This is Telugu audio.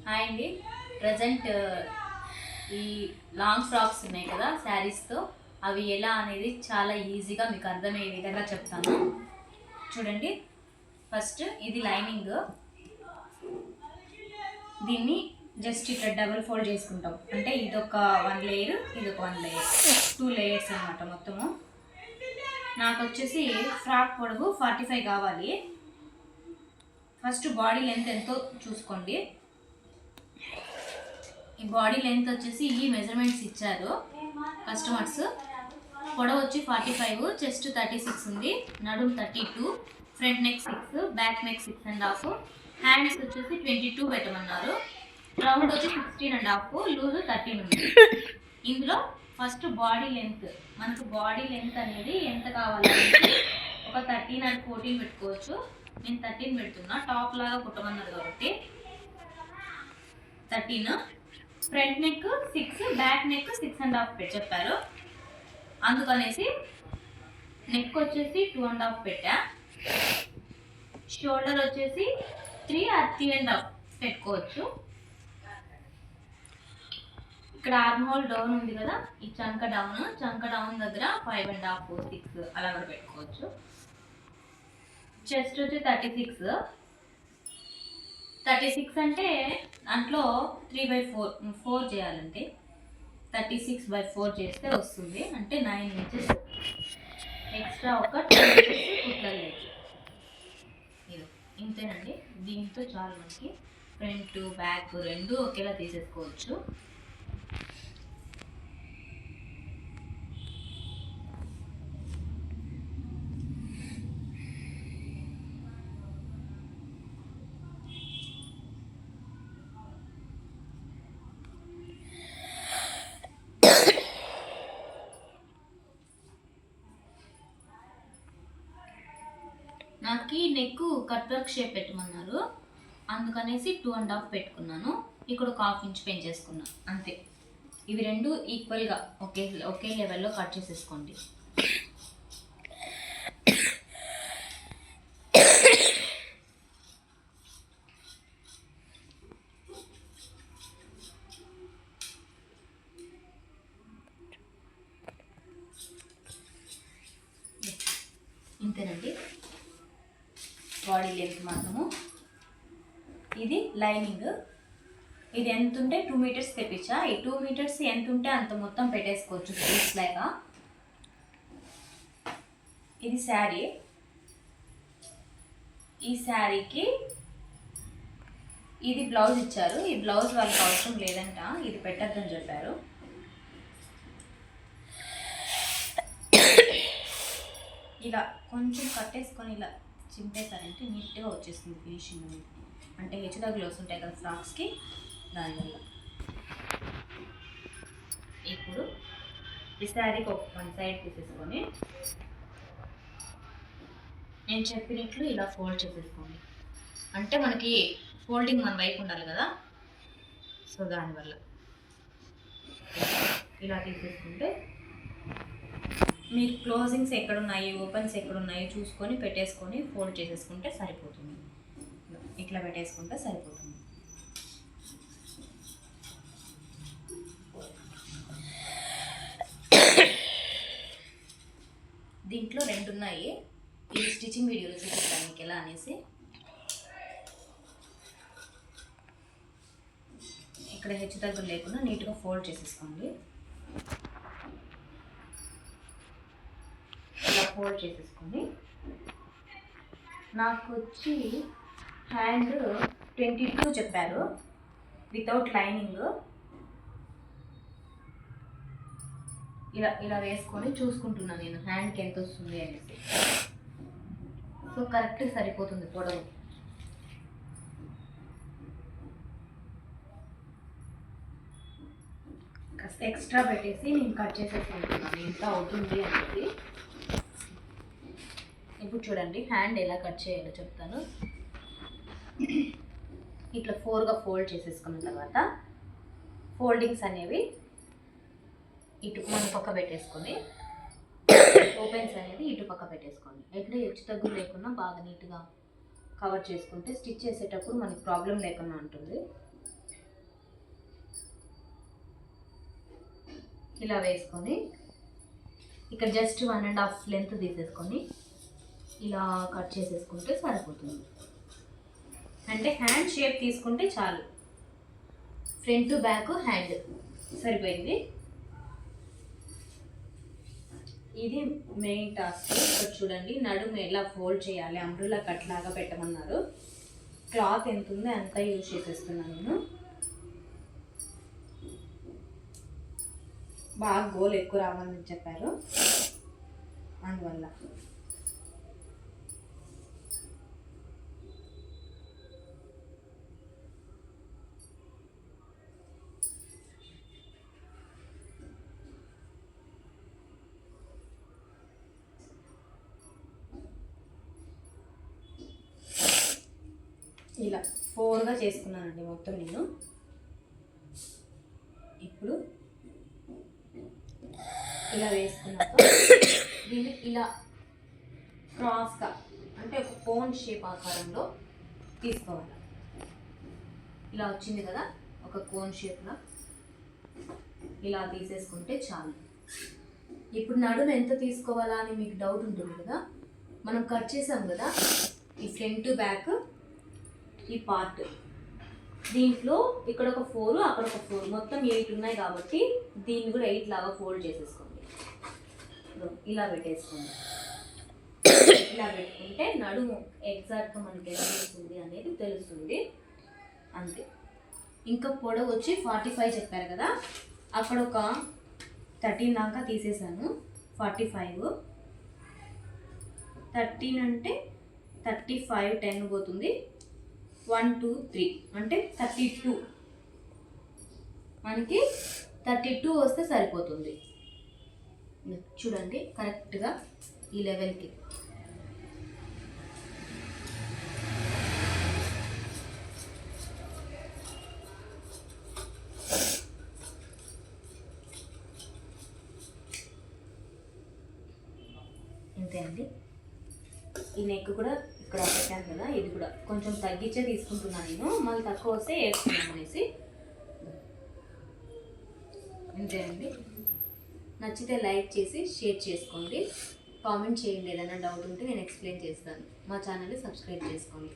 హాయ్ అండి. ప్రజెంట్ ఈ లాంగ్ ఫ్రాక్స్ ఉన్నాయి కదా శారీస్తో, అవి ఎలా అనేది చాలా ఈజీగా మీకు అర్థమయ్యే విధంగా చెప్తాను. చూడండి, ఫస్ట్ ఇది లైనింగ్. దీన్ని జస్ట్ ఇక్కడ డబుల్ ఫోల్డ్ చేసుకుంటాం. అంటే ఇదొక 1 లేయర్, ఇదొక 1 లేయర్, 2 లేయర్స్ అనమాట మొత్తము. నాకు వచ్చేసి ఫ్రాక్ పొడవు 45 కావాలి. ఫస్ట్ బాడీ లెంత్ ఎంతో చూసుకోండి. ఈ బాడీ లెంత్ వచ్చేసి ఈ మెజర్మెంట్స్ ఇచ్చారు కస్టమర్స్. పొడవు వచ్చి 45, చెస్ట్ 36 ఉంది, నడుము 32, front neck 6, back neck 6.5, hands వచ్చేసి 22 పెట్టమన్నారు. రౌండ్ వచ్చి 16.5, లూజ్ 13 ఉంది. ఇందులో ఫస్ట్ బాడీ లెంత్, మనకు బాడీ లెంత్ అనేది ఎంత కావాలంటే ఒక 13 అండ్ 14 పెట్టుకోవచ్చు. నేను 13 పెడుతున్నా, టాప్ లాగా కుట్టమన్నారు కాబట్టి 13. ఫ్రంట్ నెక్ 6, బ్యాక్ నెక్ 6.5 చెప్పారు, అందుకనేసి నెక్ వచ్చేసి 2.5 పెట్టా. షోల్డర్ వచ్చేసి 3 or 3.5 పెట్టుకోవచ్చు. ఇక్కడ ఆర్మ్ హోల్ డౌన్ ఉంది కదా, ఈ చంక డౌన్ దగ్గర 5.5, 6 అలా కూడా పెట్టుకోవచ్చు. చెస్ట్ వచ్చి 36 అంటే దాంట్లో 3/4 చేయాలంటే 36/4 చేస్తే వస్తుంది. అంటే 9 ఇంచెస్ ఎక్స్ట్రా ఒక 2 ఇంచెస్ కుట్లలేదు. ఇది ఇంతేనండి. దీంతో చాలా మనకి ఫ్రంట్ బ్యాక్ రెండు ఒకేలా తీసేసుకోవచ్చు. నాకు నెక్ కట్ వర్క్ షేప్ పెట్టమన్నారు, అందుకనేసి 2.5 పెట్టుకున్నాను. ఇక్కడ ఒక 1/2 ఇంచ్ పెంచేసుకున్నాను అంతే. ఇవి రెండు ఈక్వల్గా ఒకే లెవెల్లో కట్ చేసేసుకోండి. ఇంతేనండి బాడీ లెంత్ మాత్రము. ఇది లైనింగ్. ఇది ఎంత ఉంటే 2 మీటర్స్ తెప్పించా. ఈ 2 మీటర్స్ ఎంత ఉంటే అంత మొత్తం పెట్టేసుకోవచ్చు స్లీవ్స్ లాగా. ఇది శారీ. ఈ శారీకి ఇది బ్లౌజ్ ఇచ్చారు. ఈ బ్లౌజ్ వాళ్ళకి అవసరం లేదంట, ఇది పెట్టద్దని చెప్పారు. ఇలా కొంచెం కట్టేసుకొని ఇలా చింపేసారంటే నీట్గా వచ్చేస్తుంది ఫినిషింగ్ అనేది. అంటే హెచ్చుతగ్గులు వస్తుంటాయి కదా ఫ్రాక్స్కి, దానివల్ల. ఇప్పుడు ఈ శారీకి ఒక 1 సైడ్ తీసేసుకొని నేను చెప్పినట్లు ఇలా ఫోల్డ్ చేసేసుకోండి. అంటే మనకి ఫోల్డింగ్ మన వైపు ఉండాలి కదా, సో దానివల్ల ఇలా తీసేసుకుంటే మీరు క్లోజింగ్స్ ఎక్కడున్నాయి, ఓపెన్స్ ఎక్కడున్నాయి చూసుకొని పెట్టేసుకొని ఫోల్డ్ చేసేసుకుంటే సరిపోతుంది. ఇట్లా పెట్టేసుకుంటే సరిపోతుంది. దీంట్లో 2 ఉన్నాయి. ఇది స్టిచ్చింగ్ వీడియోలో చూపిస్తాను మీకు ఎలా అనేసి. ఇక్కడ హెచ్చు తగ్గులు లేకుండా నీట్గా ఫోల్డ్ చేసేసుకోండి. ఫోల్డ్ చేసేసుకొని నాకు వచ్చి హ్యాండ్ 22 చెప్పారు వితౌట్ లైనింగ్. ఇలా వేసుకొని చూసుకుంటున్నాను నేను హ్యాండ్కి ఎంత వస్తుంది అనేసి. సో కరెక్ట్ సరిపోతుంది పొడవు. కాస్త ఎక్స్ట్రా పెట్టేసి నేను కట్ చేసేసుకుంటున్నాను ఎంత అవుతుంది అనేది. ఇప్పుడు చూడండి హ్యాండ్ ఎలా కట్ చేయాలో చెప్తాను. ఇట్లా 4గా ఫోల్డ్ చేసేసుకున్న తర్వాత ఫోల్డింగ్స్ అనేవి ఇటు మన పక్క పెట్టేసుకొని ఓపెన్స్ అనేది ఇటు పక్క పెట్టేసుకోండి. ఎక్కడ హెచ్చు తగ్గు లేకుండా బాగా నీట్గా కవర్ చేసుకుంటే స్టిచ్ చేసేటప్పుడు మనకి ప్రాబ్లం లేకుండా ఉంటుంది. ఇలా వేసుకొని ఇక్కడ జస్ట్ 1.5 లెంత్ తీసేసుకొని ఇలా కట్ చేసేసుకుంటే సరిపోతుంది. అంటే హ్యాండ్ షేప్ తీసుకుంటే చాలు. ఫ్రంట్ బ్యాక్ హ్యాండ్ సరిపోయింది. ఇది మెయిన్ టాస్క్. ఇక్కడ చూడండి, నడుము ఎలా ఫోల్డ్ చేయాలి, అంబ్రెల్లా కట్ లాగా పెట్టమన్నారు. క్లాత్ ఎంత ఉందో అంతా యూజ్ చేసేస్తున్నాను నేను. బాగా గోల్ ఎక్కువ రావాలని చెప్పారు, అందువల్ల. ఇలా 4గా చేసుకున్నానండి మొత్తం నేను. ఇప్పుడు ఇలా వేసుకున్నాక దీన్ని ఇలా క్రాస్గా అంటే ఒక కోన్ షేప్ ఆకారంలో తీసుకోవాలి. ఇలా వచ్చింది కదా, ఒక కోన్ షేప్లో ఇలా తీసేసుకుంటే చాలు. ఇప్పుడు నడుము ఎంత తీసుకోవాలా అని మీకు డౌట్ ఉంటుంది కదా. మనం కట్ చేసాం కదా ఈ ఫ్రంట్ బ్యాక్ ఈ పార్ట్, దీంట్లో ఇక్కడ ఒక 4 అక్కడ ఒక 4 మొత్తం 8 ఉన్నాయి కాబట్టి దీన్ని కూడా 8 లాగా ఫోల్డ్ చేసేసుకోండి. ఇలా పెట్టేసుకోండి. ఇలా పెట్టుకుంటే నడుము ఎగ్జాక్ట్గా మనకి ఎలా వస్తుంది అనేది తెలుస్తుంది. అంతే. ఇంకా పొడవు వచ్చి 45 చెప్పారు కదా, అక్కడ ఒక 13 దాకా తీసేసాను. 45 13 అంటే 35 10 పోతుంది. 1 2 3 అంటే 32. మనకి 32 వస్తే సరిపోతుంది. చూడండి కరెక్ట్గా ఈ లెవెల్కి. ఇంతే అండి. ఈ నెక్ కూడా ఇక్కడ పెట్టాను కదా, ఇది కూడా కొంచెం తగ్గించే తీసుకుంటున్నాను నేను, మళ్ళీ తక్కువ వస్తే వేసుకున్నాను అనేసి. అంతే అండి. నచ్చితే లైక్ చేసి షేర్ చేసుకోండి, కామెంట్ చేయండి. ఏదైనా డౌట్ ఉంటే నేను ఎక్స్ప్లెయిన్ చేస్తాను. మా ఛానల్ని సబ్స్క్రైబ్ చేసుకోండి.